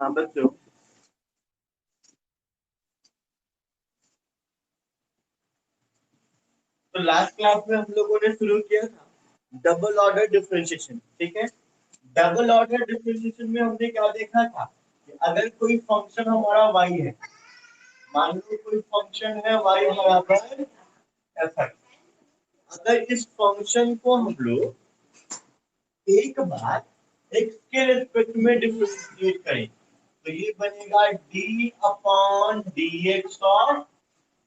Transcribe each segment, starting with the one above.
हाँ बच्चों, तो लास्ट क्लास में हम लोगों ने शुरू किया था डबल ऑर्डर डिफरेंशिएशन। ठीक है, डबल ऑर्डर डिफरेंशिएशन में हमने क्या देखा था कि अगर कोई फंक्शन हमारा y है, मान लो कोई फंक्शन है y बराबर f। अगर इस फंक्शन को हम लोग एक बार x के रिस्पेक्ट में डिफरेंशिएट करें तो ये बनेगा d upon dx of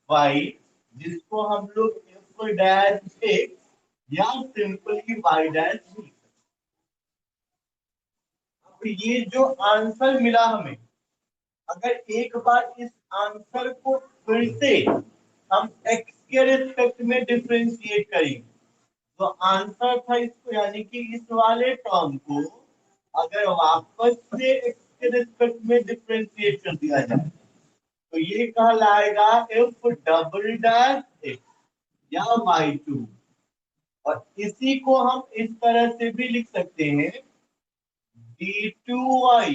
y, जिसको हम लोग f डैश x या सिंपली y डैश भी। अब ये जो आंसर मिला हमें, अगर एक बार इस आंसर को फिर से हम x के रिस्पेक्ट में डिफरेंशिएट करें तो आंसर था इसको, यानी कि इस वाले टर्म को अगर वापस से x के रिस्पेक्ट में डिफरेंशिएट कर दिया जाए तो ये कहलाएगा f डबल डैश x या y2। और इसी को हम इस तरह से भी लिख सकते हैं d2y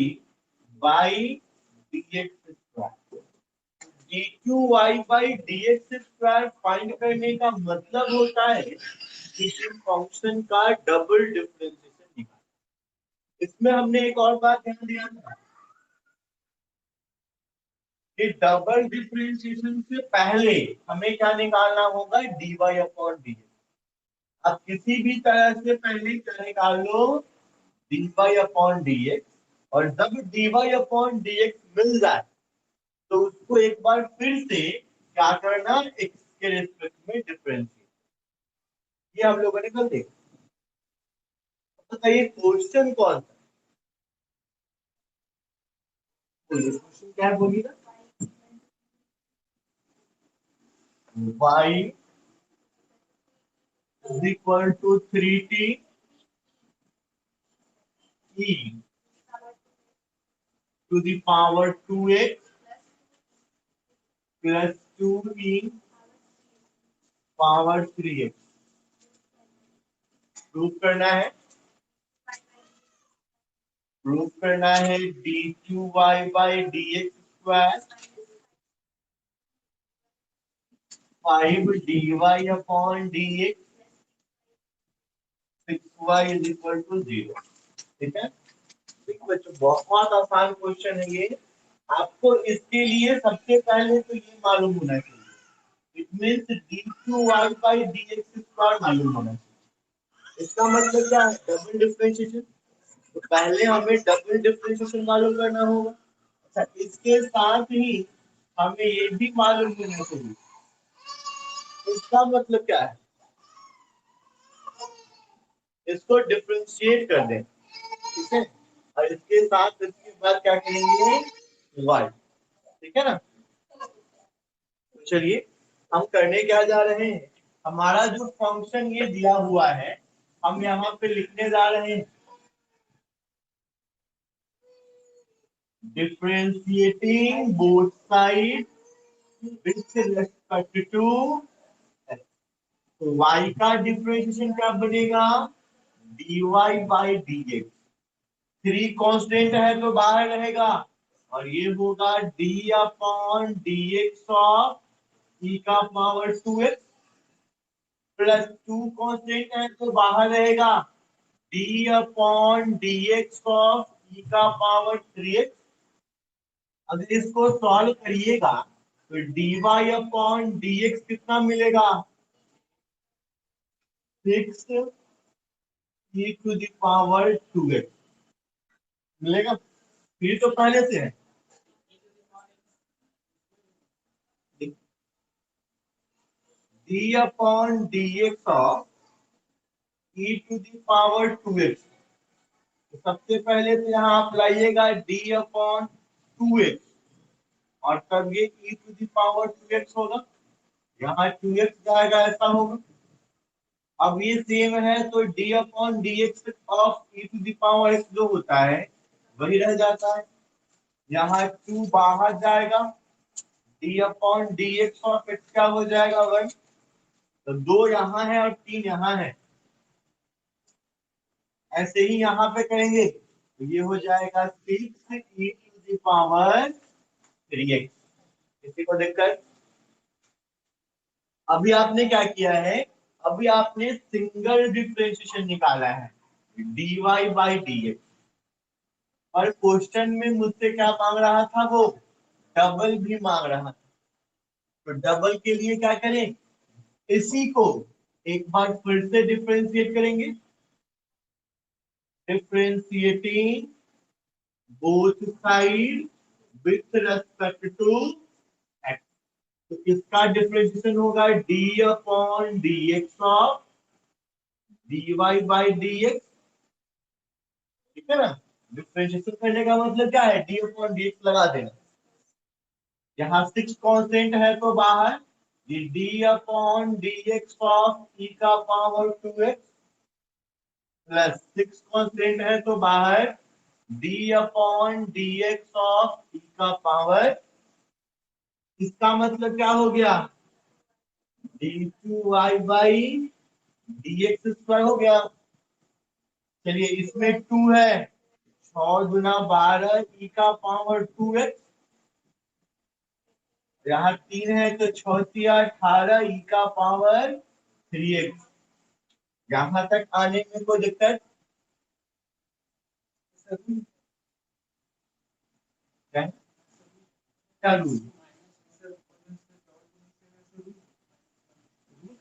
by dx square. d2y by dx square find करने का मतलब होता है किसी फंक्शन का डबल डिफरेंशिएशन निकालना। इसमें हमने एक और बात ध्यान दिया था कि डबल डिफरेंशिएशन से पहले हमें क्या निकालना होगा, dy अपॉन dx। अब किसी भी तरह से पहले क्या निकाल लो, dy अपॉन dx, और जब dy अपॉन dx मिल जाए तो उसको एक बार फिर से क्या करना, x के रिस्पेक्ट में डिफरेंशिएट। ये हम लोगों ने कल देखा। बताइए क्वेश्चन कौन सा, क्वेश्चन क्या है बोलिए ना। y is equal to 3t e to the power 2x plus 2e power 3x। Proof करना है, प्रूफ करना है d2y by dx square 5 dy upon dx 6y is equal to 0। ठीक है, ठीक बच्चों, बहुत आसान क्वेश्चन है ये। आपको इसके लिए सबसे पहले तो ये मालूम होना चाहिए, it means d2y by dx square मालूम होना चाहिए। इसका मतलब क्या है, डबल डिफरेंशिएशन। तो पहले हमें डबल डिफरेंशिएशन मालूम करना होगा। अच्छा, इसके साथ ही हमें ये भी मालूम होना चाहिए इसका मतलब क्या है, इसको डिफरेंशिएट कर दें। ठीक है, और इसके साथ इसके बाद क्या करेंगे, y। ठीक है ना। तो चलिए हम करने क्या जा रहे हैं, हमारा जो फंक्शन ये दिया हुआ है हम यहाँ पे लिखने जा रहे हैं differentiating both side with respect to x। तो y का डिफरेंशिएशन क्या बनेगा, dy बाई dx। 3 कांस्टेंट है तो बाहर रहेगा, और ये होगा d upon dx of e का पावर 2x प्लस 2 कांस्टेंट है तो बाहर रहेगा d upon dx of e का पावर 3x। अगर इसको सॉल्व करिएगा तो dy अपॉन dx कितना मिलेगा, 6 e to the power 2x मिलेगा। फिर तो पहले से है d upon dx of e to the power 2x। तो सबसे पहले तो यहाँ आप लाइएगा d अपॉन 2x, और तब ये e to the power 2x होगा, यहाँ 2x जाएगा, ऐसा होगा। अब ये सेम है तो d upon dx of e to the power x जो होता है वही रह जाता है, यहाँ 2 बाहर जाएगा, d upon dx of x क्या हो जाएगा, 1। तो 2 यहाँ है और 3 यहाँ है। ऐसे ही यहाँ पे करेंगे तो ये हो जाएगा 6 e टू की पावर 3x। किसी को दिक्कत? अभी आपने क्या किया है, अभी आपने सिंगल डिफरेंशिएशन निकाला है dy बाई dx, और क्वेश्चन में मुझसे क्या मांग रहा था, वो डबल भी मांग रहा था। तो डबल के लिए क्या करें, इसी को एक बार फिर से डिफरेंशिएट करेंगे, differentiating both side with respect to x। तो इसका डिफरेंशिएशन होगा d upon dx of dy by dx। ठीक है ना? डिफरेंशिएशन करने का मतलब क्या है, d अपॉन dx लगा देना। यहाँ 6 कांस्टेंट है तो बाहर d upon dx of e का पावर 2x, प्लस 6 कांस्टेंट है तो बाहर d upon dx of e का पावर। इसका मतलब क्या हो गया, d2y बाई dx स्क्वायर हो गया। चलिए इसमें 2 है, 6 गुना 12 e का पावर 2x, यहाँ 3 है तो 6 18 e का पावर 3x। यहाँ तक आने में कोई दिक्कत? क्या रूल?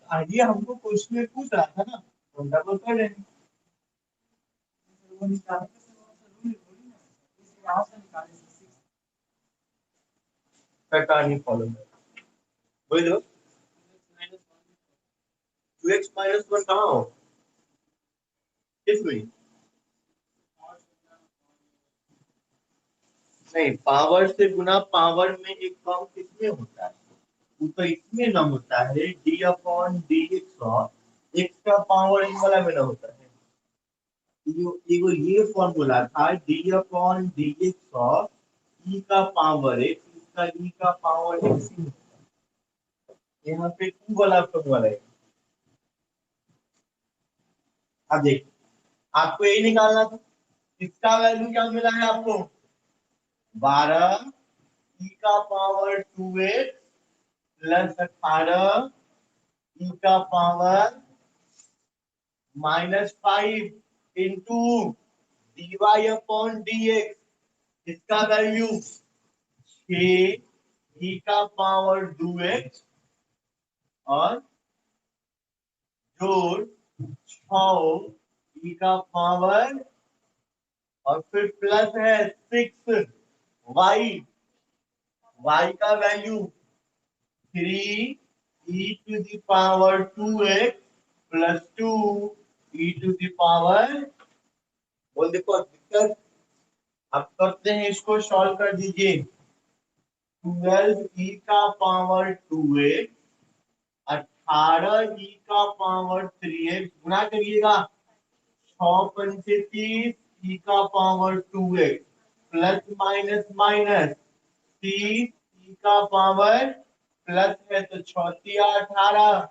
आइए, हमको क्वेश्चन में पूछ रहा था ना, हम डबल कर रहे हैं। नहीं फॉलो बोलो, 2x माइनस 1 कहाँ हो, किस में? नहीं, पावर से गुना पावर में एक फॉर्म किसमें होता है, वो तो इसमें ना होता है, d अपॉन डी एक्स और एक्स का पावर इन वाला में ना होता है। ये फॉर्मूला था d अपॉन डी एक्स और e का पावर एक्स, इसका e का पावर एक्स, यहाँ पे 2 वाला फॉर्मूला है। अब देखिए, आपको यही निकालना था, इसका वैल्यू क्या मिला है आपको, 12 e का पावर 2x प्लस 18 e का power -5 into dy upon dx। इसका वैल्यू 6 e का पावर 2x और जोड़ 6 e का पावर, और फिर प्लस है 6 y, y का value 3 e to the power 2x प्लस 2 e टू द पावर। बोल देखो दिक्कत, अब करते हैं इसको, सॉल्व कर दीजिए। 12 e का पावर 2x, 18 e का पावर 3x, गुना करिएगा 6 पंचे 30 e का power 2x plus minus minus 30 e का पावर, प्लस है तो 6 18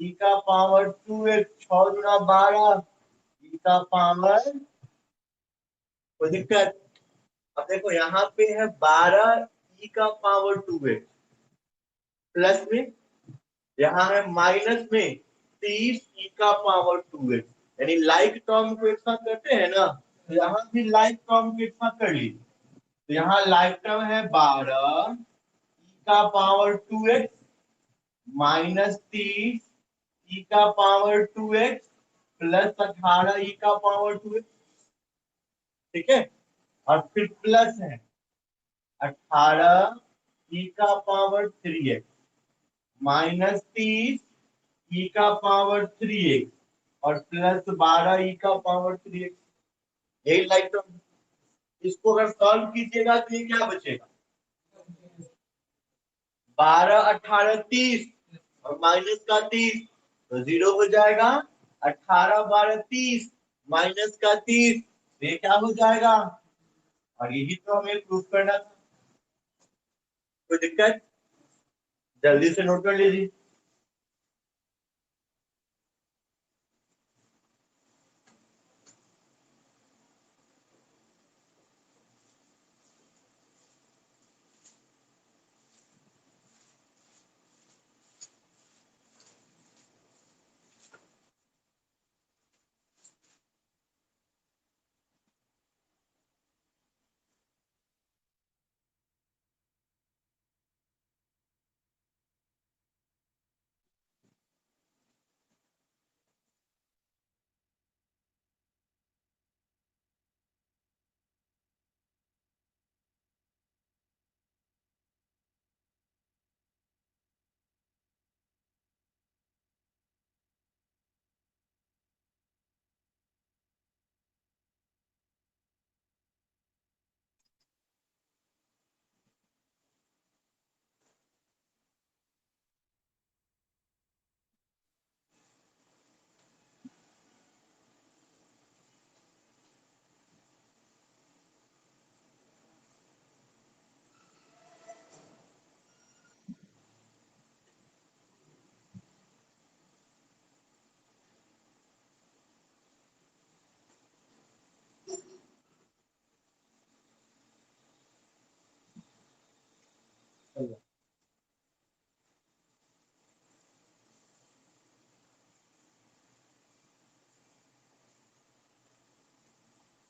e का पावर 2x, 6 गुना 12 e का पावर। कोई दिक्कत? अब देखो यहाँ पे है 12 e का पावर 2x, प्लस में यहाँ है माइनस में 30 e का पावर 2x, यानी लाइक टर्म को एक साथ करते हैं ना, तो यहाँ भी लाइक टर्म को एक साथ कर लीजिए। तो यहाँ लाइक टर्म है 12 e का पावर 2x माइनस 30 e का पावर 2x प्लस 18 e का पावर 2x। ठीक है, और फिर प्लस है 18 e का पावर 3x माइनस 30 e का पावर 3x और प्लस 12 e का पावर 3x। यही लाइक टर्म, इसको अगर सॉल्व कीजिएगा तो ये क्या बचेगा, 12 18 30 और माइनस का 30 तो 0 हो जाएगा, 18 12 30 माइनस का 30, ये क्या हो जाएगा, और यही तो हमें प्रूव करना था। कोई दिक्कत? जल्दी से नोट कर लीजिए।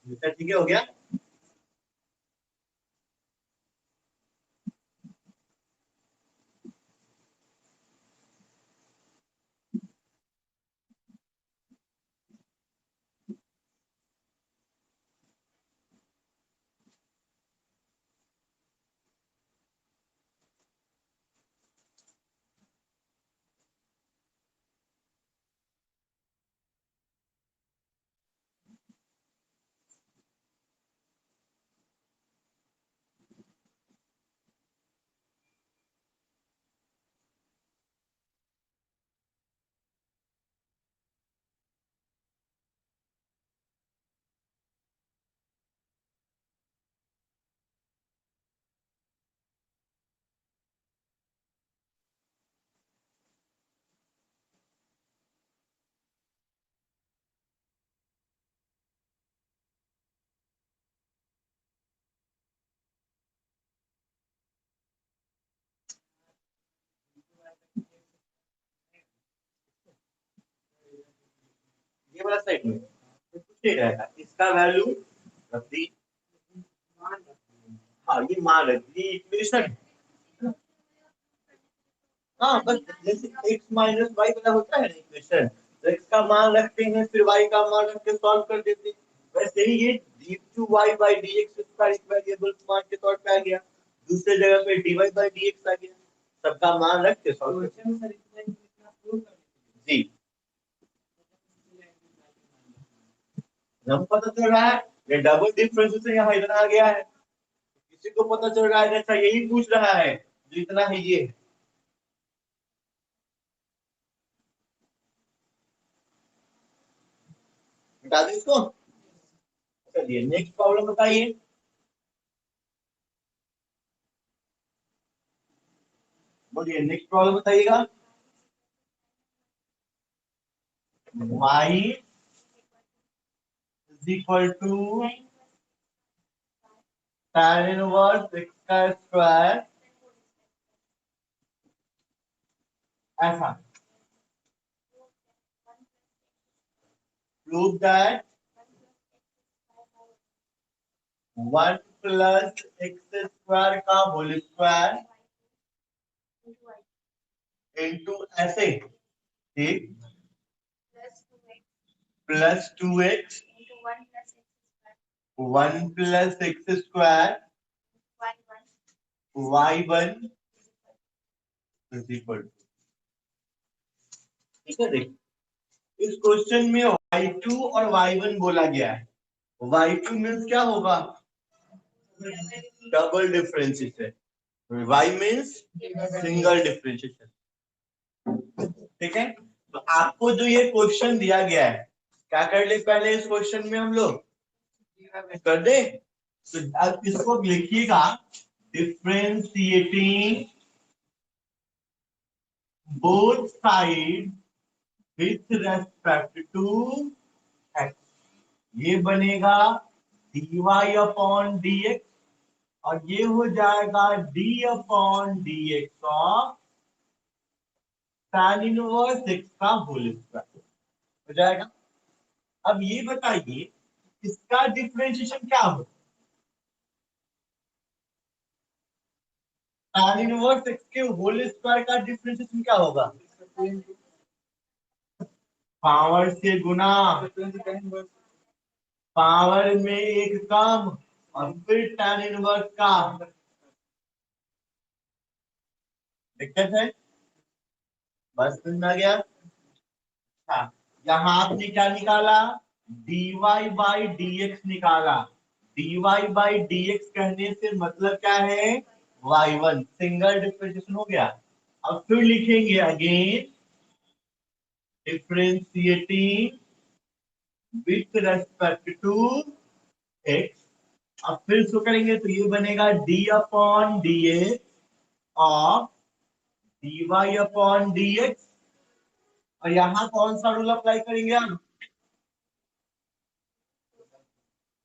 ठीक है, हो गया। ये वाला साइड में तो कुछ नहीं रहेगा, इसका वैल्यू रख दी। हाँ, ये मान रख दी, इक्वेशन। हाँ, बस जैसे x माइनस वाई वाला होता है ना इक्वेशन, तो x का मान रखते हैं, फिर y का मान रख के सॉल्व कर देते हैं। वैसे ही ये d2y बाई dx इसका एक वेरिएबल मान के तौर पे आ गया, दूसरे जगह पे dy बाई dx आ गया, सबका मान रख के सॉल्व कर जी। हम पता चल रहा है ये डबल डिफरेंशिएशन यहाँ इतना आ गया है, किसी को पता चल रहा है अच्छा यही पूछ रहा है जो इतना है ये। बता दें इसको। चलिए नेक्स्ट प्रॉब्लम बताइए। बोलिए नेक्स्ट प्रॉब्लम बताइएगा। y is equal to tan inverse x का स्क्वायर, ऐसा prove that 1 plus x square का होल स्क्वायर इंटू ऐसे, ठीक, plus 2x 1 plus x square y1 is equal to, ठीक है। देख, इस क्वेश्चन में y2 और y1 बोला गया है। y2 मीन्स क्या होगा, double differentiation, y means single differentiation, ठीक है। तो आपको जो ये क्वेश्चन दिया गया है, क्या कर ले पहले इस क्वेश्चन में हम लोग कर दे। तो अब इसको लिखिएगा, differentiating both side with respect to x, ये बनेगा dy अपॉन dx, और ये हो जाएगा d upon dx of tan inverse x का होल स्क्वायर हो जाएगा। अब ये बताइए इसका डिफरेंशिएशन क्या होगा, tan इनवर्स x के होल स्क्वायर का डिफरेंशिएशन क्या होगा, पावर से गुना, पावर में एक कम, और फिर tan इनवर्स का, दिक्कत है, बस समझ में आ गया। हाँ, यहाँ आपने क्या निकाला, dy बाई dx निकाला, dy बाई dx कहने से मतलब क्या है, y1 सिंगल डिफरेंशिएशन हो गया। अब फिर लिखेंगे again differentiating with respect to x, अब फिर इसको करेंगे तो ये बनेगा d upon d x of dy upon dx, और यहाँ कौन सा रूल अप्लाई करेंगे हम,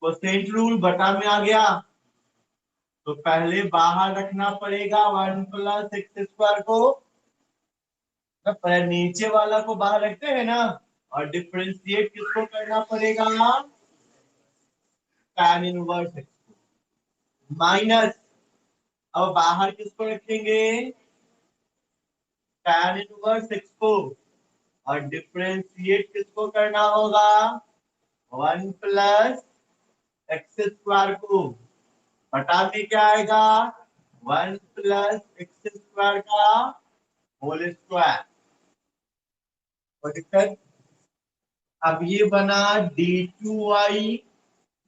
कोसेंट रूल बटा में आ गया, तो पहले बाहर रखना पड़ेगा 1 प्लस एक्स स्क्वायर को, तो पहले नीचे वाला को बाहर रखते हैं ना, और डिफरेंशिएट किसको करना पड़ेगा, tan इनवर्स x माइनस, अब बाहर किसको रखेंगे, tan इनवर्स x को, और डिफरेंशिएट किसको करना होगा, 1 प्लस एक्स स्क्वायर को, बटा में क्या आएगा, 1 प्लस एक्स स्क्वायर का होल स्क्वायर। और दिक्कत, अब ये बना d2y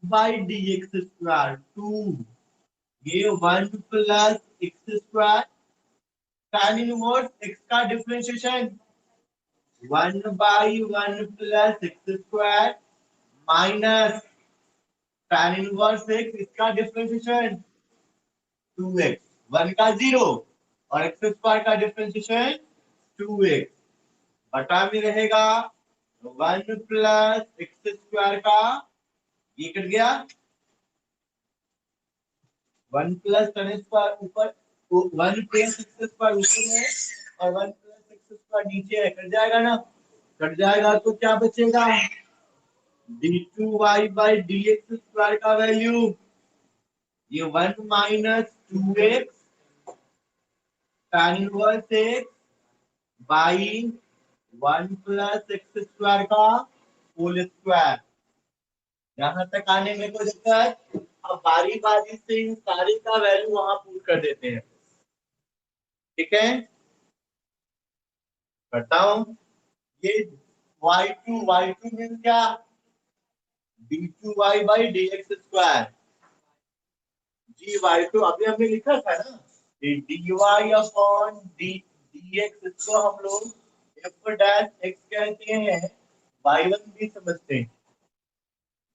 by d x square 2, ये 1 plus x square, tan inverse x का differentiation 1 by 1 plus x square minus tan inverse x, इसका डिफरेंशिएशन 2x, 1 का 0 और एक्स स्क्वायर का डिफरेंशिएशन 2x, बटा में रहेगा 1 प्लस एक्स स्क्वायर का, ये कट गया 1 प्लस tan स्क्वायर ऊपर, 1 प्लस एक्स स्क्वायर ऊपर है और 1 प्लस एक्स स्क्वायर नीचे है, कट जाएगा ना, कट जाएगा तो क्या बचेगा, d2y by d x square का वैल्यू, ये 1 minus 2x tan inverse x by 1 plus x square का होल स्क्वायर। यहां तक आने में कोई दिक्कत, अब बारी बारी से इन सारे का वैल्यू वहां पुट कर देते हैं, ठीक है, करता हूं, ये y2 मीन क्या, d2y by d x square, जी y2 अभी हमने लिखा था ना, dy अपॉन dx, इसको हम लोग f डैश x कहते हैं, y1 भी समझते हैं,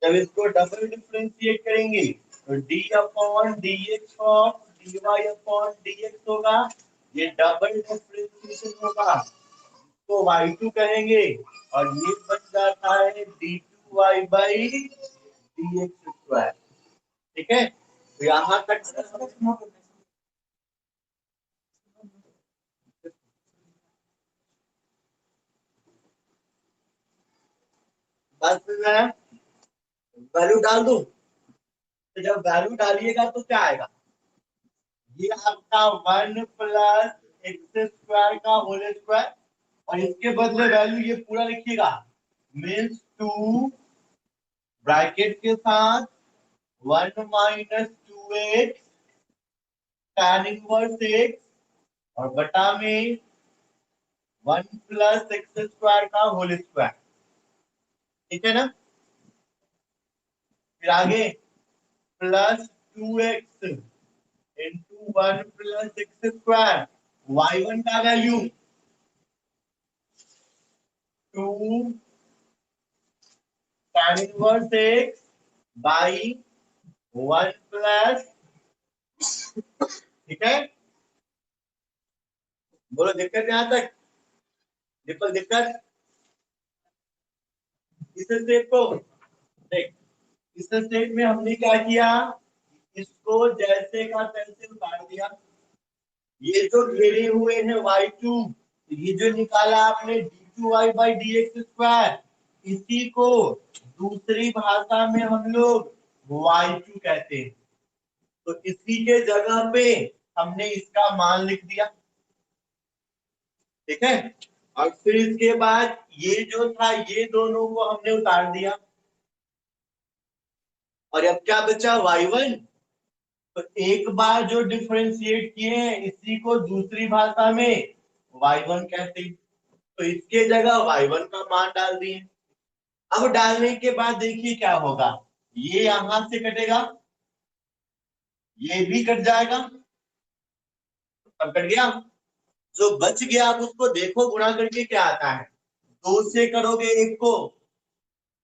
जब इसको डबल डिफरेंशिएट करेंगे तो d अपॉन dx और dy अपॉन dx होगा, ये डबल डिफरेंशिएशन होगा, तो y2 कहेंगे, और ये बन जाता है d2y बाई dx स्क्वायर, ठीक है, तो यहाँ तक बस मैं वैल्यू डाल दूं, तो जब वैल्यू डालिएगा तो क्या आएगा, ये आपका 1 प्लस एक्स स्क्वायर का होल स्क्वायर, और इसके बदले वैल्यू ये पूरा लिखिएगा, मीन्स 2 ब्रैकेट के साथ 1 minus 2x tan inverse x और बटा में 1 प्लस एक्स स्क्वायर का होल स्क्वायर, ठीक है ना, फिर आगे plus 2x into 1 plus x square, y1 का value 2 tan inverse x by 1 plus, ठीक है, बोलो दिक्कत यहां तक, बिल्कुल दिक्कत, इस स्टेप को देख, इस स्टेप में हमने क्या किया, इसको जैसे का तैसे उतार दिया, ये जो घेरे हुए हैं y2, ये जो निकाला आपने d2y by d x square, इसी को दूसरी भाषा में हम लोग y2 कहते हैं, तो इसी के जगह पे हमने इसका मान लिख दिया, ठीक है, और फिर इसके बाद ये जो था ये दोनों को हमने उतार दिया, और अब क्या बचा y1, तो एक बार जो डिफरेंशिएट किए हैं इसी को दूसरी भाषा में y1 कहते हैं, तो इसके जगह y1 का मान डाल दिए, अब डालने के बाद देखिए क्या होगा, ये यहां से कटेगा, ये भी कट जाएगा, अब कट गया, जो बच गया आप उसको देखो गुणा करके क्या आता है, 2 से करोगे 1 को,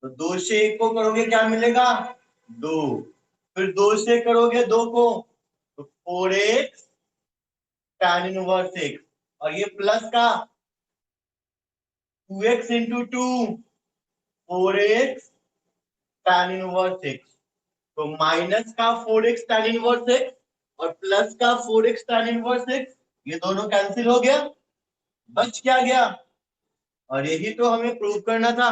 तो 2 से 1 को करोगे क्या मिलेगा, 2, फिर 2 से करोगे 2 को तो 4x tan इनवर्स x, और ये प्लस का 2x into 2 4x tan inverse x, तो माइनस का 4x tan इनवर्स x और प्लस का 4x tan इनवर्स x, ये दोनों कैंसिल हो गया, बच क्या गया, और यही तो हमें प्रूव करना था,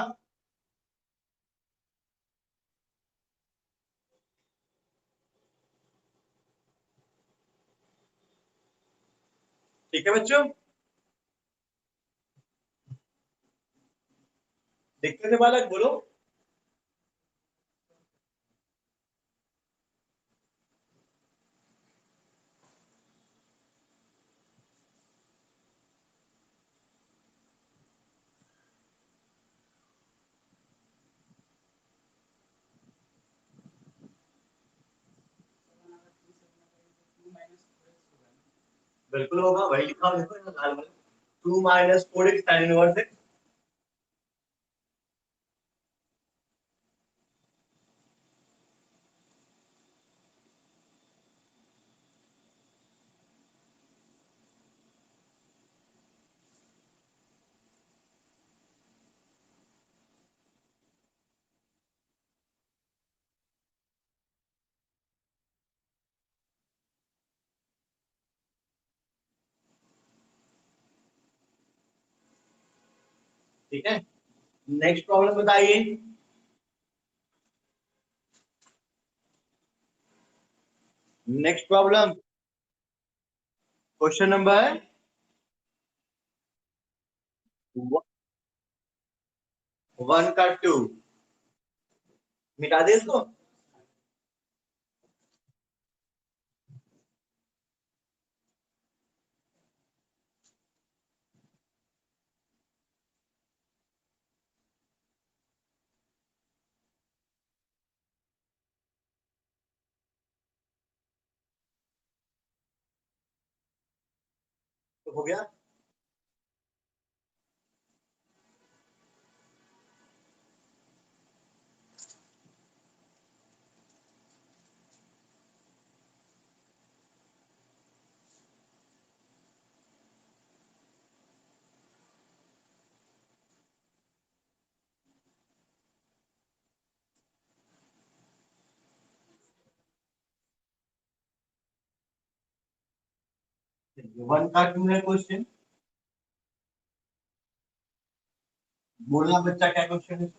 ठीक है बच्चों, देखते थे बालक, बोलो। बिल्कुल होगा, वही लिखा हुआ देखो यहाँ लाल वाला, 2 minus 4x tan inverse x। ठीक है, नेक्स्ट प्रॉब्लम बताइए। नेक्स्ट प्रॉब्लम, क्वेश्चन नंबर 1 का 2, मिटा दे इसको। तो हो गया। वन का 2 है क्वेश्चन, बोलना बच्चा क्या क्वेश्चन है।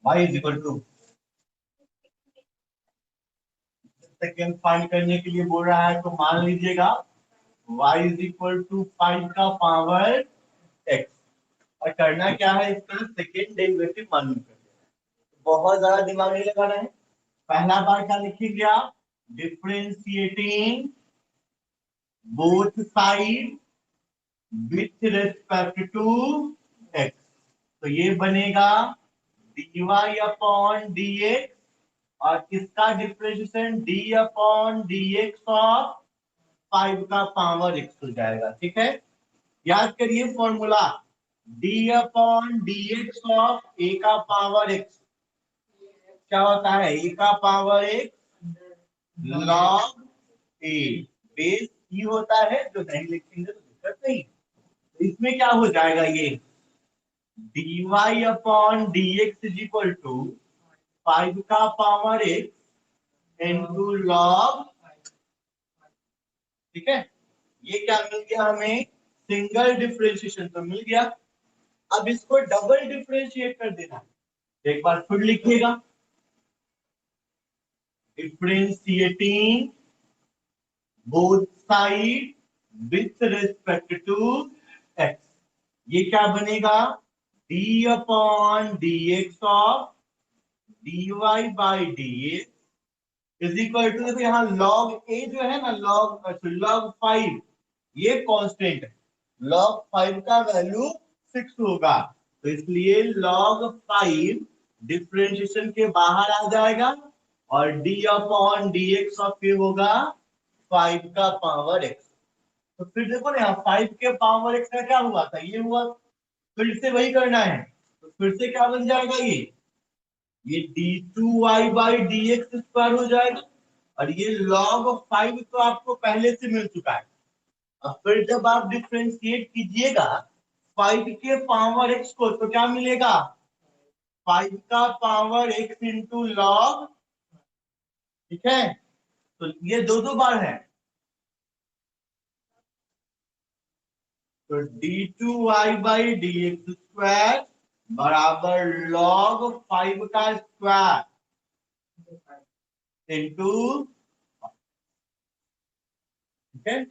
y is equal to, second find करने के लिए बोल रहा है, तो मान लीजिएगा y इज इक्वल टू 5 का पावर x, और करना क्या है, इसका सेकेंड डेरिवेटिव मालूम कर देना है। बहुत ज्यादा दिमाग नहीं लगाना है। पहला बार क्या लिखेंगे आप, differentiating both side with respect to x, तो ये बनेगा dy अपॉन dx, और इसका differentiation d upon dx of 5 का पावर x हो जाएगा। ठीक है, याद करिए formula, d upon dx of a का पावर x क्या होता है, a का power x log a, base ही होता है, जो नहीं लिखेंगे तो दिक्कत नहीं। तो इसमें क्या हो जाएगा, ये dy upon dx is equal to 5 का पावर x इंटू लॉग। ठीक है, ये क्या मिल गया हमें, सिंगल डिफरेंशिएशन तो मिल गया। अब इसको डबल डिफरेंशिएट कर देना है, एक बार फिर लिखिएगा, differentiating both side with respect to x, ये क्या बनेगा, d upon dx of dy by dx is equal to, देखो यहाँ log a जो है ना, log 5, ये कांस्टेंट है, log 5 का वैल्यू 6 होगा, तो इसलिए log 5 डिफरेंशिएशन के बाहर आ जाएगा, और d अपॉन dx ऑफ ये होगा 5 का पावर x। तो फिर देखो ना, यहाँ 5 के पावर x का क्या हुआ था, ये हुआ, फिर से वही करना है, तो फिर से क्या बन जाएगा, ये d2y by d x square हो जाएगा, और ये log 5 तो आपको पहले से मिल चुका है। अब फिर जब आप डिफरेंशिएट कीजिएगा 5 के पावर x को, तो क्या मिलेगा, 5 का पावर x इंटू लॉग। ठीक है, तो ये दो दो बार है, तो d2y by d x square बराबर log 5 का स्क्वायर इंटू, ठीक है,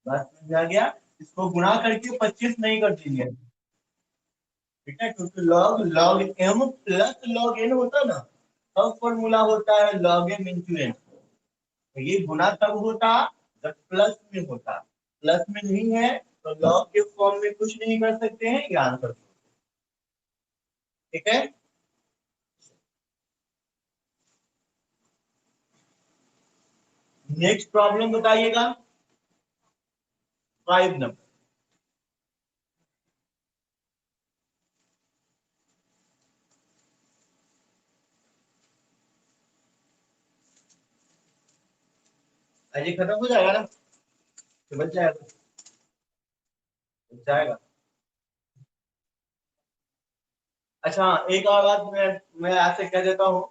बात समझ आ गया। इसको गुणा करके 25 नहीं कर देंगे, ठीक है, क्योंकि log log m plus log n होता है ना, तब फॉर्मूला होता है लॉग एम इंटू एन। तो ये गुणा तब होता जब प्लस में होता, प्लस में नहीं है तो लॉग के फॉर्म में कुछ नहीं कर सकते हैं, ये आंसर, ठीक है। नेक्स्ट प्रॉब्लम बताइएगा, 5 नंबर। आज ये खत्म हो जाएगा ना, तो बच जाएगा, बच जाएगा। अच्छा एक और बात मैं आपसे कह देता हूँ,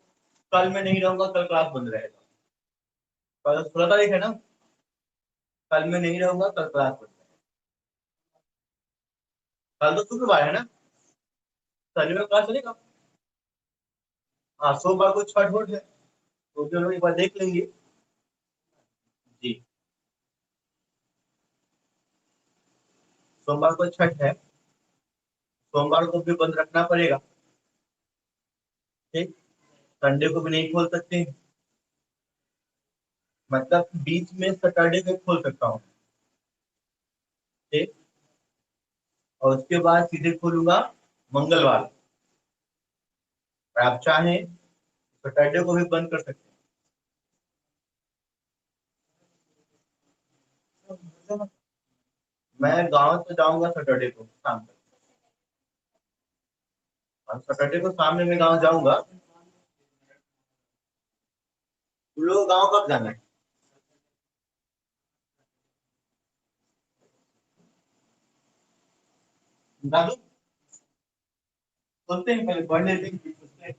कल मैं नहीं रहूंगा, कल क्लास बंद रहेगा। कल 16 तारीख है ना, कल मैं नहीं रहूंगा, कल क्लास बंद रहेगा। कल तो शुक्रवार है ना, शनिवार क्लास चलेगा। हाँ सोमवार को छठ वोट है, तो चलो एक बार देख लेंगे जी। सोमवार को छठ है, सोमवार को भी बंद रखना पड़ेगा, ठीक। संडे को भी नहीं खोल सकते, मतलब बीच में सैटरडे को खोल सकता हूँ, ठीक। और उसके बाद सीधे खोलूंगा मंगलवार। और आप चाहें सैटरडे को भी बंद कर सकते हैं। मैं गांव से जाऊंगा सैटरडे को शाम तक, और सैटरडे को शाम में मैं गांव जाऊंगा। तुम लोग गांव कब जाना है? बता दो, सोचते हैं पहले पढ़ लेते हैं फिर सोचते हैं।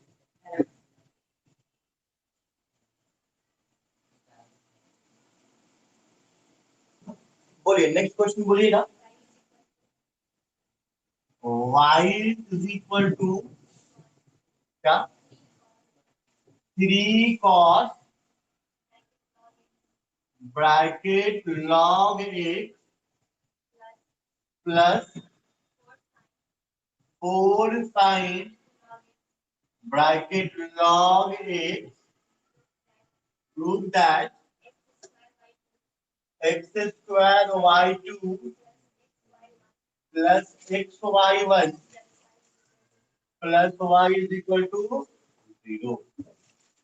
बोलिए नेक्स्ट क्वेश्चन बोलिएगा। y इज इक्वल टू क्या? 3 cos bracket log x plus 4 sin bracket log x, prove that x² y2 plus xy1 plus y is equal to 0।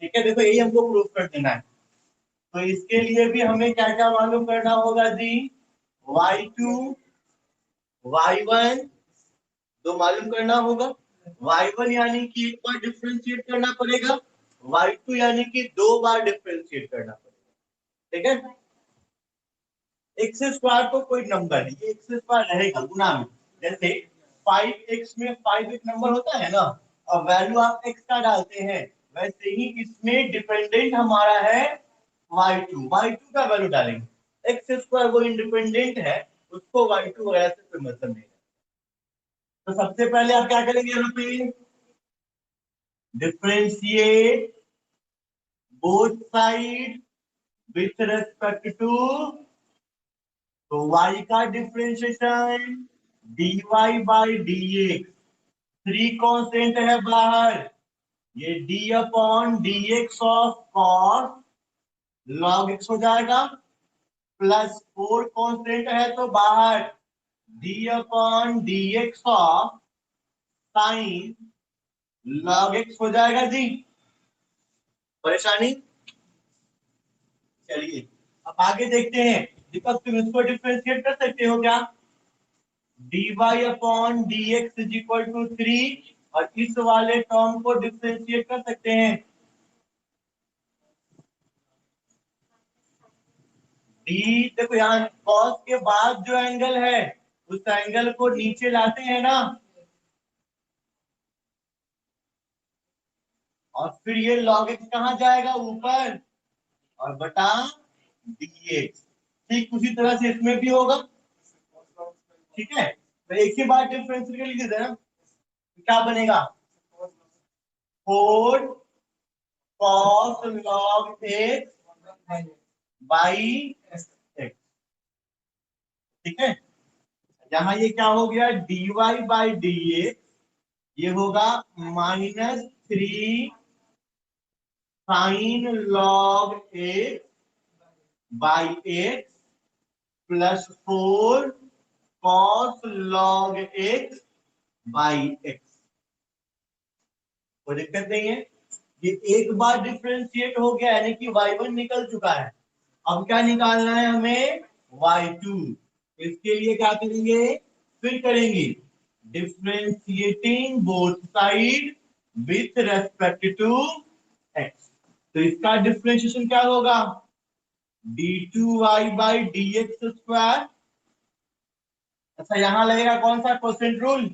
ठीक है, देखो यही हमको प्रूफ कर देना है। तो इसके लिए भी हमें क्या क्या मालूम करना होगा जी? y2 y1 दो मालूम करना होगा, y1 यानी कि एक बार डिफरेंशिएट करना पड़ेगा, y2 यानी कि 2 बार डिफरेंशिएट करना पड़ेगा, ठीक है। एक्स स्क्वायर तो कोई नंबर नहीं, ये एक्स स्क्वायर रहेगा गुना में। जैसे 5x में 5 एक नंबर होता है ना, और वैल्यू आप x का डालते हैं, वैसे ही इसमें डिपेंडेंट हमारा है y2 का वैल्यू डालेंगे। एक्स स्क्वायर वो इंडिपेंडेंट है, उसको y2 वगैरह से कोई मतलब नहीं है। तो सबसे पहले आप क्या करेंगे यहाँ पे? Differentiate both side with respect to, तो y का differentiation dy by d x, 3 constant है बाहर, ये d upon d x of cos log x हो जाएगा, प्लस 4 कांस्टेंट है तो बाहर d upon d x of sine log x हो जाएगा जी। परेशानी? चलिए अब आगे देखते हैं। दीपक तुम इसको डिफरेंशिएट कर सकते हो क्या? dy upon d x is equal to 3, और इस वाले टर्म को डिफरेंशिएट कर सकते हैं। डी, देखो यहाँ कॉस के बाद जो एंगल है उस एंगल को नीचे लाते हैं ना, और फिर ये log x कहाँ जाएगा? ऊपर, और बटा dx। ठीक उसी तरह से इसमें भी होगा, ठीक है। तो एक ही बार डिफरेंशिएट कर लीजिए ना, तो क्या बनेगा? 4 cos log x बाई यहाँ ये क्या हो गया, dy बाई dx ये होगा -3 sign log x by x plus 4 cos log x by x। कोई दिक्कत नहीं है, ये एक बार डिफ्रेंशिएट हो गया यानी कि y1 निकल चुका है। अब क्या निकालना है हमें, y2। इसके लिए क्या करेंगे, फिर करेंगे differentiating both side with respect to x। तो इसका डिफ्रेंशिएशन क्या होगा, d2y बाई dx स्क्वायर। अच्छा यहां लगेगा कौन सा परसेंट रूल,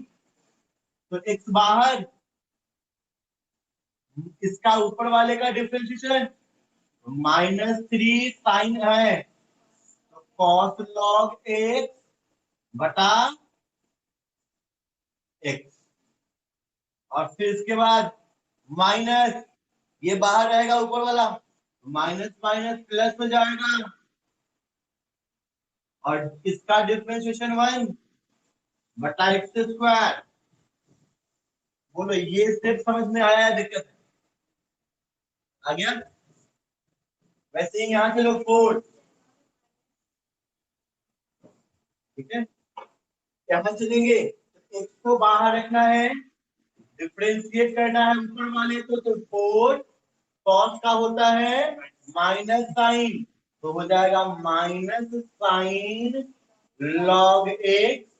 तो x बाहर, इसका ऊपर वाले का डिफ्रेंशिएशन -3 साइन है तो कॉस लॉग एक्स बटा एक्स, और फिर इसके बाद माइनस, ये बाहर रहेगा ऊपर वाला, माइनस माइनस प्लस हो जाएगा, और इसका डिफरेंशिएशन 1 बटा एक्स स्क्वायर। बोलो ये स्टेप समझ में आया है, दिक्कत है आ गया। वैसे ही यहाँ से लोग 4, ठीक है, यहाँ चलेंगे एक्स को बाहर रखना है, डिफरेंशिएट करना है ऊपर वाले को, तो 4 कॉस का होता है माइनस साइन, तो हो जाएगा माइनस साइन लॉग एक्स,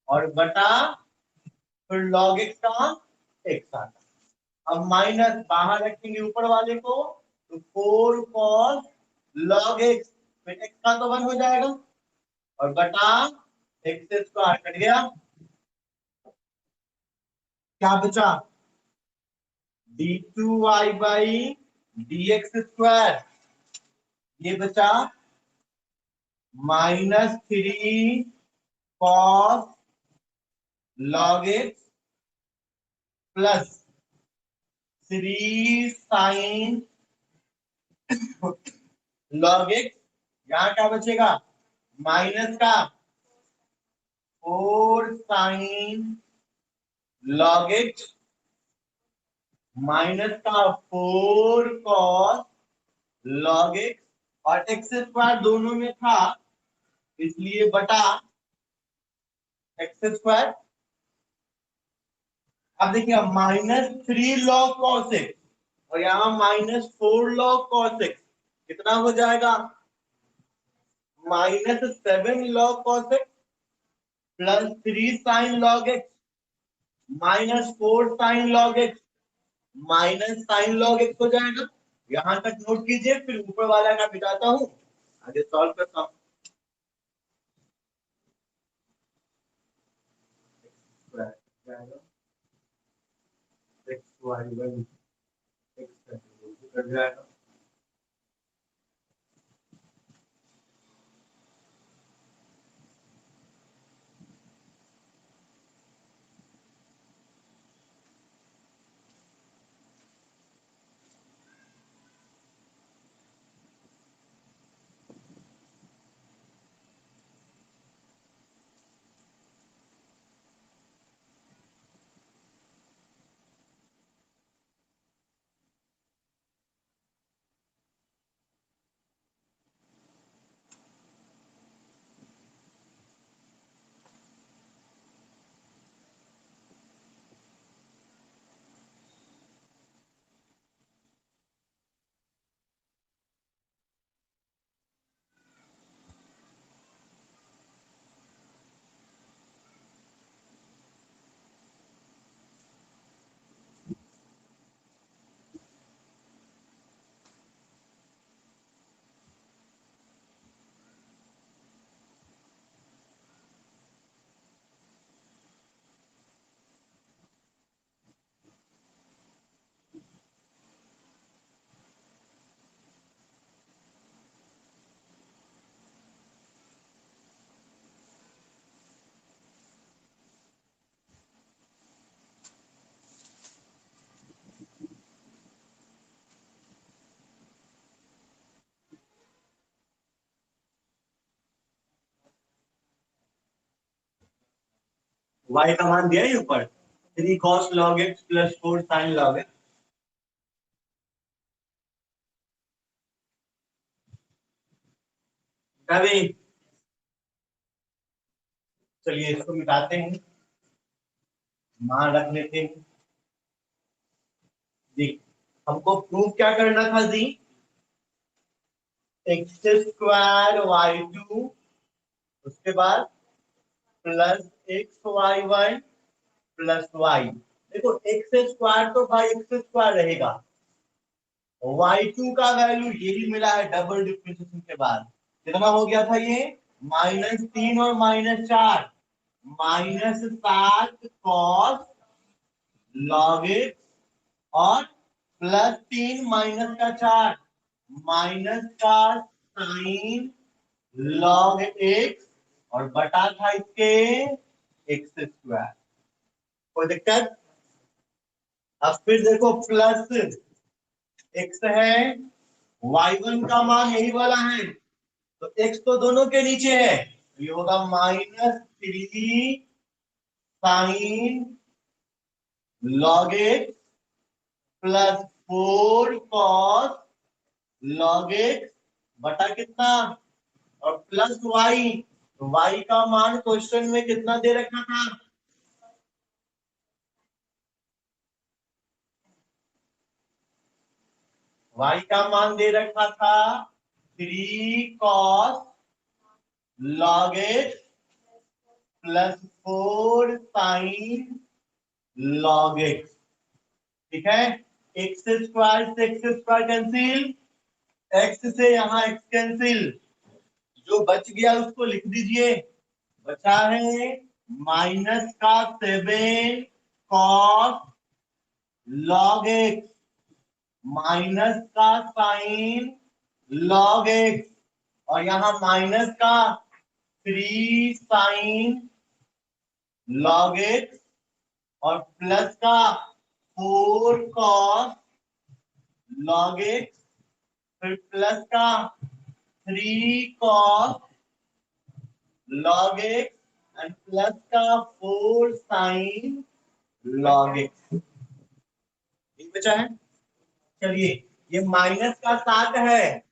और बटा फिर लॉग एक्स का एक्स आता। अब माइनस बाहर रखेंगे ऊपर वाले को, तो 4 कॉस लॉग एक्स, फिर एक्स का तो 1 हो जाएगा, और बटा एक्स स्क्वायर कट गया, क्या बचा, d2y बाई dx स्क्वायर, ये बचा -3 cos log x plus 3 sign log x. यहां क्या बचेगा, माइनस का 4 साइन लॉग एक्स माइनस का 4 कॉस लॉग एक्स, और एक्स स्क्वायर दोनों में था इसलिए बटा एक्स स्क्वायर। अब देखिए -3 लॉग कॉस एक्स और यहाँ -4 लॉग कॉस एक्स, कितना हो जाएगा, -7 log cos x plus 3 sign log x -4 sign log x minus sign log x हो जाएगा। यहां तक नोट कीजिए, फिर ऊपर वाला का मिटाता हूं, आगे सॉल्व करता हूं। कट जाएगा, y का मान दिया है ऊपर 3 cos log x plus 4 sin log x। कभी चलिए इसको मिटाते हैं, मान रख लेते हैं। देख, हमको प्रूव क्या करना था जी, एक्स स्क्वायर वाई टू, उसके बाद plus x y one plus y. देखो एक्स स्क्वायर तो भाई एक्स स्क्वायर रहेगा, वाई टू का वैल्यू यही मिला है डबल डिफ्रेंशिएशन के बाद। कितना हो गया था ये, -3 और -4, -7 कॉस लॉग एक्स और +3 माइनस का 4 माइनस का साइन लॉग एक्स और बटा था इसके एक्स स्क्वायर। कोई दिक्कत? अब फिर देखो प्लस एक्स है, y1 का मान यही वाला है, तो x तो दोनों के नीचे है, तो ये होगा -3 sign log x plus 4 cos log x बटा कितना, और प्लस वाई। तो वाई का मान क्वेश्चन में कितना दे रखा था, वाई का मान दे रखा था 3 cos log x plus 4 sin log x। ठीक है, एक्स स्क्वायर से एक्स स्क्वायर कैंसिल, एक्स से यहाँ एक्स कैंसिल, जो बच गया उसको लिख दीजिए। बचा है -7 कॉस लॉग एक्स माइनस का साइन लॉग एक्स और यहाँ माइनस का 3 साइन लॉग एक्स और प्लस का 4 कॉस लॉग एक्स, फिर प्लस का 3 cos log x and plus का 4 साइन लॉग एक्स। ठीक बचा है। चलिए, ये -7 है,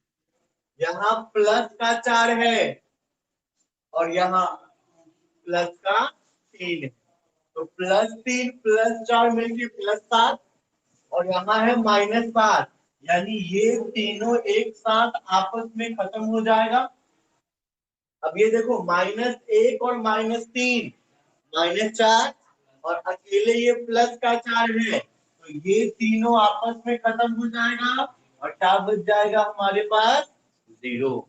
यहाँ +4 है और यहाँ +3 है, तो +3 +4 मिलके +7 और यहाँ है -7, यानी ये तीनों एक साथ आपस में खत्म हो जाएगा। अब ये देखो -1 और -3 -4 और अकेले ये +4 है, तो ये तीनों आपस में खत्म हो जाएगा और क्या बच जाएगा हमारे पास, 0।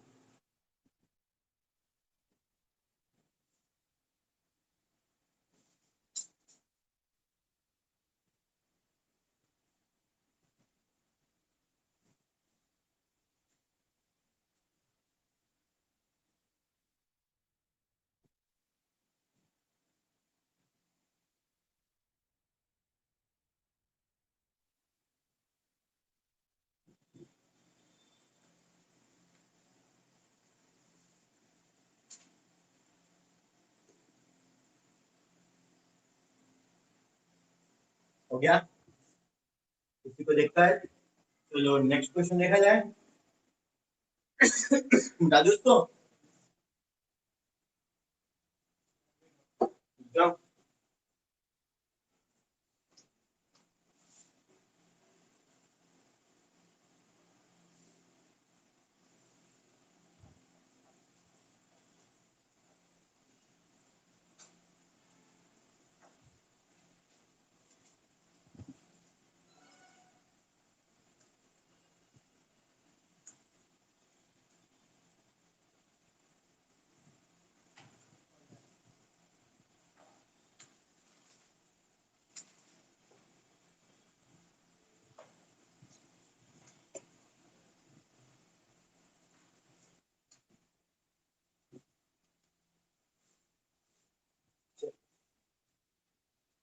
हो गया, किसी को देखता है? चलो नेक्स्ट क्वेश्चन देखा जाए। दोस्तों जब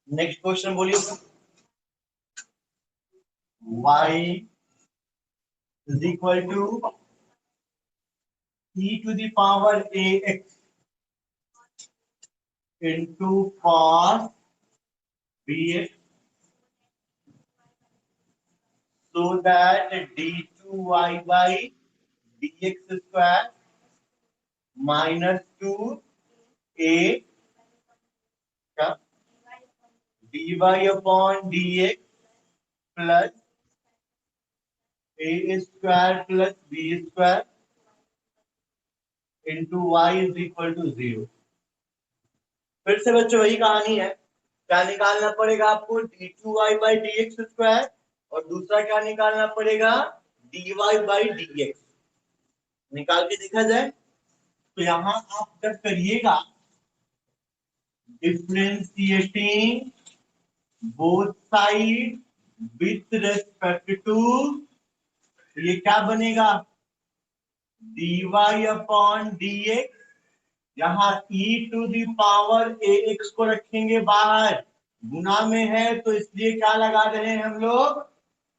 नेक्स्ट क्वेश्चन बोलिए, y is equal to e to the power ax into cos bx so that d2y by dx square minus 2a dy upon dx plus a square plus b square into y is equal to 0। फिर से बच्चों वही कहानी है, क्या निकालना पड़ेगा आपको, d2y by dx स्क्वायर, और दूसरा क्या निकालना पड़ेगा, dy by dx। निकाल के देखा जाए तो यहां आप जब करिएगा differentiating both side with respect to, ये क्या बनेगा, dy अपॉन dx, यहाँ e to the power ax को रखेंगे बाहर, गुना में है तो इसलिए क्या लगा रहे हैं हम लोग,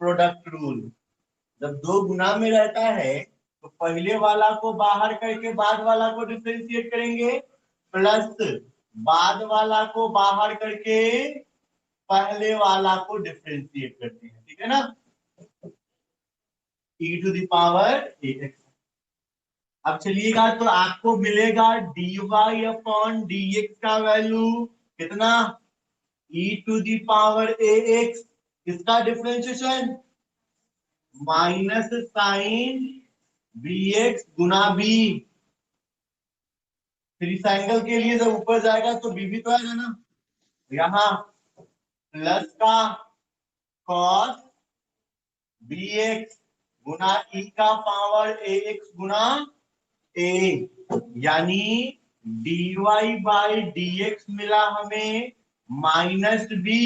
प्रोडक्ट रूल। जब दो गुना में रहता है तो पहले वाला को बाहर करके बाद वाला को डिफरेंशिएट करेंगे, प्लस बाद वाला को बाहर करके पहले वाला को डिफरेंशिएट करते हैं, ठीक है ना, e to the power ax। अब चलिएगा तो आपको मिलेगा dy अपॉन dx का वैल्यू कितना, e to the power ax, इसका डिफरेंशिएशन माइनस साइन bx गुना b, फिर इस एंगल के लिए जब ऊपर जाएगा तो b भी तो आएगा ना, यहाँ प्लस का cos bx गुना e का पावर ax गुना a, यानी dy बाई dx मिला हमें माइनस b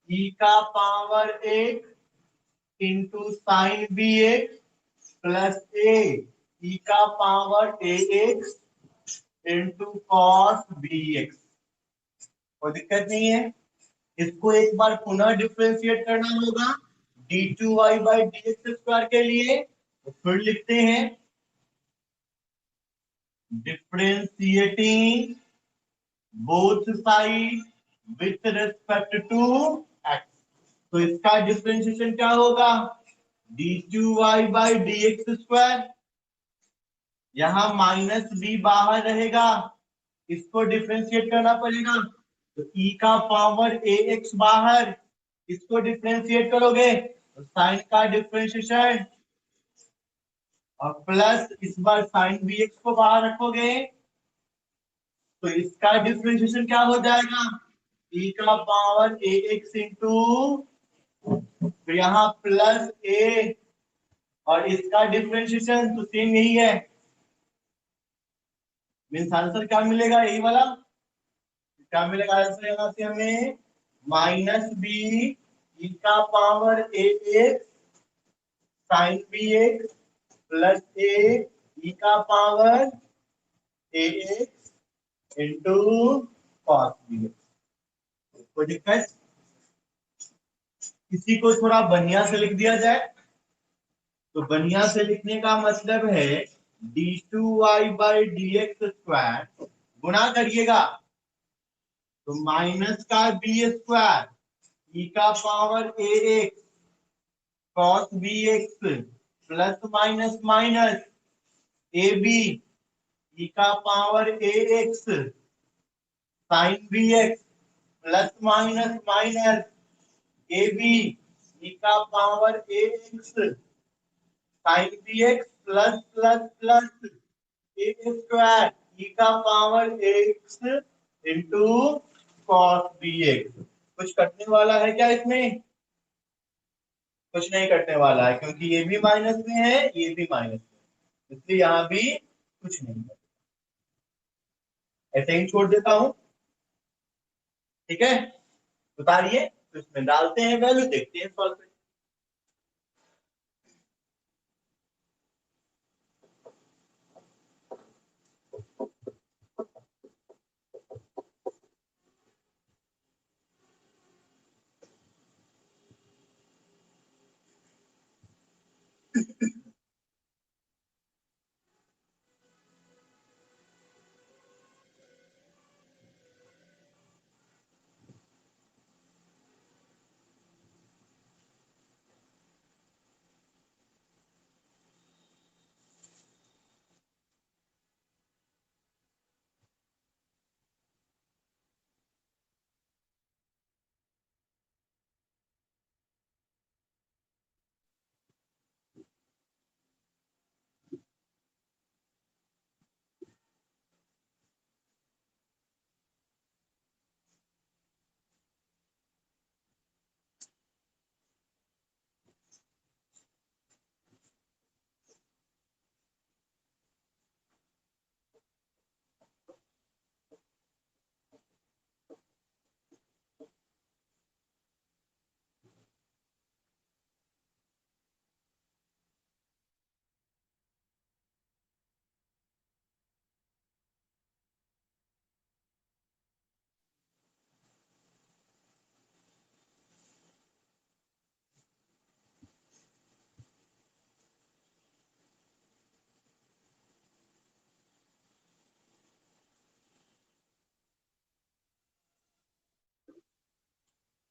e का पावर एक into sine b x plus a e का power a x into cos b x. कोई दिक्कत नहीं है, इसको एक बार पुनः डिफ्रेंशिएट करना होगा d two y by d x square के लिए, तो फिर लिखते हैं differentiating both side with respect to x, तो इसका डिफ्रेंशिएशन क्या होगा, d two y by d x square, यहां माइनस बी बाहर रहेगा, इसको डिफ्रेंशिएट करना पड़ेगा, तो ई का पावर ए एक्स बाहर, इसको डिफ्रेंशिएट करोगे तो साइन का डिफ्रेंशिएशन, और प्लस इस बार साइन बी एक्स को बाहर रखोगे तो इसका डिफ्रेंशिएशन क्या हो जाएगा, ई का पावर ए एक्स इंटू, तो यहाँ प्लस ए, और इसका डिफ्रेंशिएशन तो सेम यही है, मीन्स आंसर क्या मिलेगा, यही वाला, क्या मिलेगा आंसर यहाँ से हमें, माइनस बी ई का power a x sine b x plus a e का power a x into cos b x. कोई दिक्कत, इसी को थोड़ा बढ़िया से लिख दिया जाए, तो बढ़िया से लिखने का मतलब है d two y by d x square गुणा करिएगा तो माइनस का बी स्क्वायर ई का power a x cos b x plus minus minus a b e का power a x sine b x plus minus minus a b e का power a x sine b x plus plus plus a square e का power x into cos b x. कुछ कटने वाला है क्या इसमें, कुछ नहीं कटने वाला है, क्योंकि ये भी माइनस में है ये भी माइनस में, इसलिए यहां भी कुछ नहीं है, ऐसे ही छोड़ देता हूं, ठीक है। उतारिए तो इसमें डालते हैं वैल्यू, देखते हैं सॉल्व करके।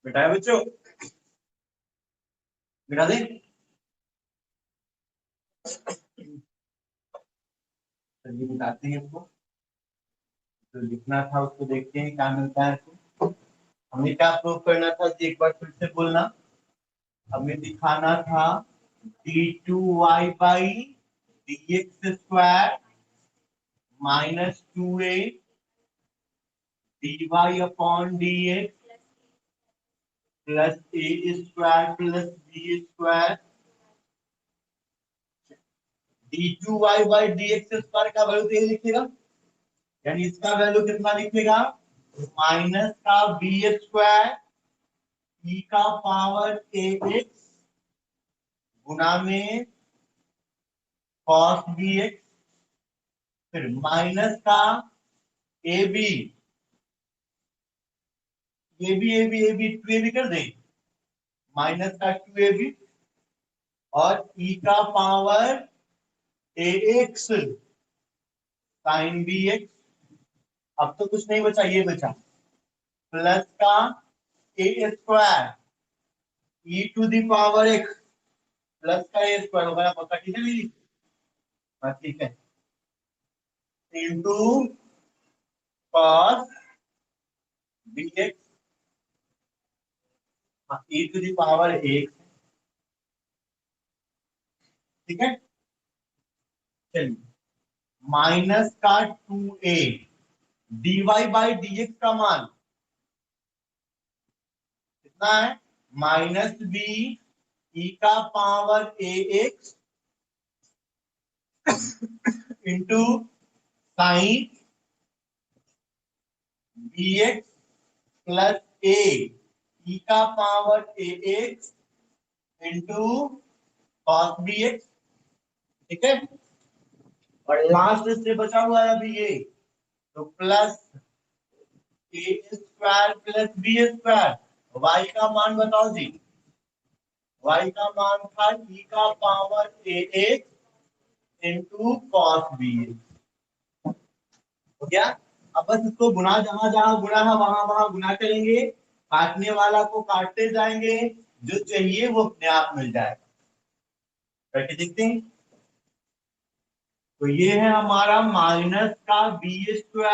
बेटा है बच्चों, बेटा दे। चलिए बताते हैं आपको, जो लिखना था उसको देखते हैं क्या मिलता है। हमें क्या प्रूव करना था जी, एक बार फिर से बोलना। हमें दिखाना था d2y/dx² -2a dy/dx +a² +b²। d2y/dx² का वैल्यू तो ये लिखेगा, यानी इसका वैल्यू कितना लिखेगा, माइनस का b² e का पावर ax गुना में cos bx, फिर माइनस का ab, टू ए बी कर दे, माइनस का 2ab और e का पावर ax sin bx। अब तो कुछ नहीं बचा, ये बचा प्लस का a² e to the power x plus का a² होगा, पक्का ठीक है मेरी? हाँ ठीक है, into cos bx e to the power x। ठीक है, चलिए माइनस का 2a dy/dx का मान कितना है, -b e का power ax into sine bx plus a e का power ax into cos bx। ठीक है, और लास्ट से बचा हुआ है अभी ये, तो plus a² plus b²। y का मान बताओ जी, y का मान था e का power ax into cos bx। हो गया, अब बस इसको गुना, जहां जहां गुना है वहां वहां गुना करेंगे, काटने वाला को काटते जाएंगे, जो चाहिए वो अपने आप मिल जाएगा। करके देखते हैं, तो ये है हमारा माइनस का b²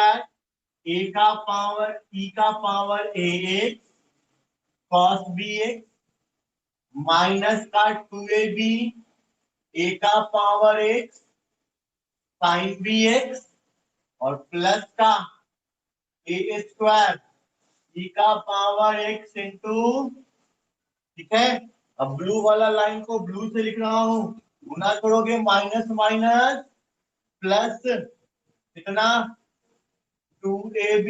ए का पावर e का power ax cos bx minus का 2ab ए का पावर x sin bx और प्लस का a² e का पावर x इंटू। ठीक है, अब ब्लू वाला लाइन को ब्लू से लिख रहा हूं, गुना करोगे माइनस माइनस प्लस कितना, 2ab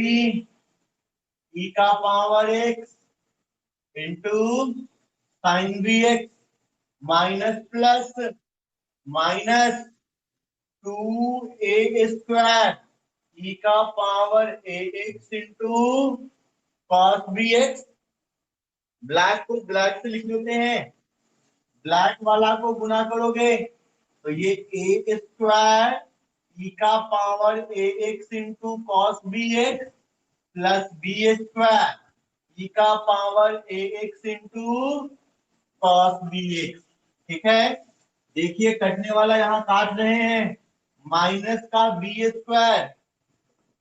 e का power x into sine bx minus plus minus 2a² e का power ax into cos bx। Black को ब्लैक से लिख लेते हैं, ब्लैक वाला को गुना करोगे तो ये a² e का power ax into cos bx plus b² e का power ax into cos bx। ठीक है, देखिए कटने वाला यहाँ काट रहे हैं, माइनस का b²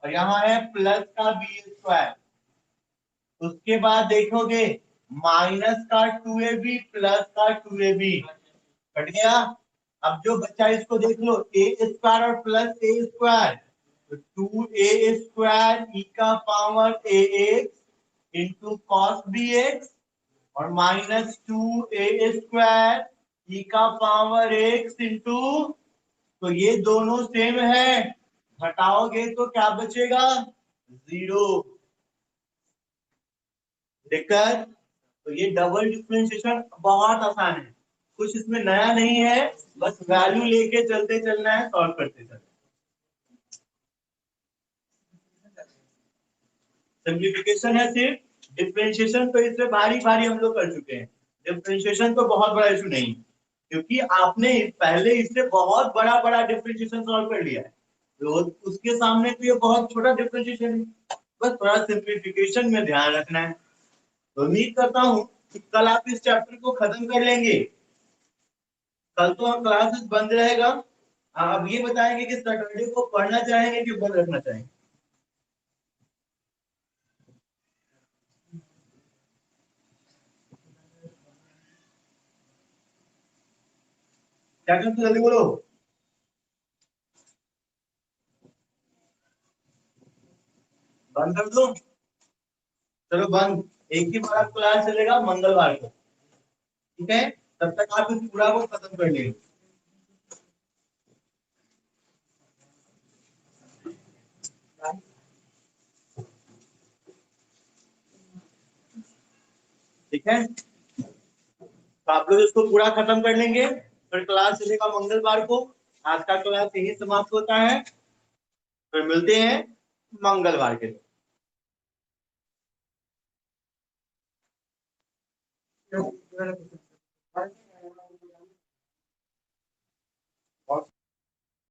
और यहाँ है प्लस का b²। उसके बाद देखोगे माइनस का 2ab प्लस का 2ab कट गया। अब जो बच्चा इसको देख लो, a² और प्लस a², तो 2a² e का power ax into cos bx और माइनस 2a² e का पावर x इंटू, तो ये दोनों सेम है, घटाओगे तो क्या बचेगा, 0। दिक्कत, तो ये डबल डिफरेंशिएशन बहुत आसान है, कुछ इसमें नया नहीं है, बस वैल्यू लेके चलते चलना है, सॉल्व करते चलना। सिंप्लीफिकेशन है सिर्फ, डिफरेंशिएशन तो इससे भारी भारी हम लोग कर चुके हैं, डिफरेंशिएशन तो बहुत बड़ा इशू नहीं, क्योंकि आपने पहले इससे बहुत बड़ा बड़ा डिफरेंशिएशन सॉल्व कर लिया है, तो उसके सामने तो ये बहुत छोटा डिफरेंशिएशन है, बस थोड़ा सिंप्लीफिकेशन में ध्यान रखना है। उम्मीद करता हूँ कि कल आप इस चैप्टर को खत्म कर लेंगे। कल तो हम क्लासेस बंद रहेगा। आप ये बताएंगे कि सैटरडे को पढ़ना चाहेंगे कि बंद रखना चाहेंगे। क्या करते जल्दी बोलो। बंद कर दो। चलो बंद। एक ही बार क्लास चलेगा मंगलवार को, ठीक है। तब तक आप इस पूरा को खत्म कर लेंगे। ठीक है, तो आप लोग इसको पूरा खत्म कर लेंगे, फिर क्लास चलेगा मंगलवार को। आज का क्लास यही समाप्त होता है, फिर मिलते हैं मंगलवार के दिन।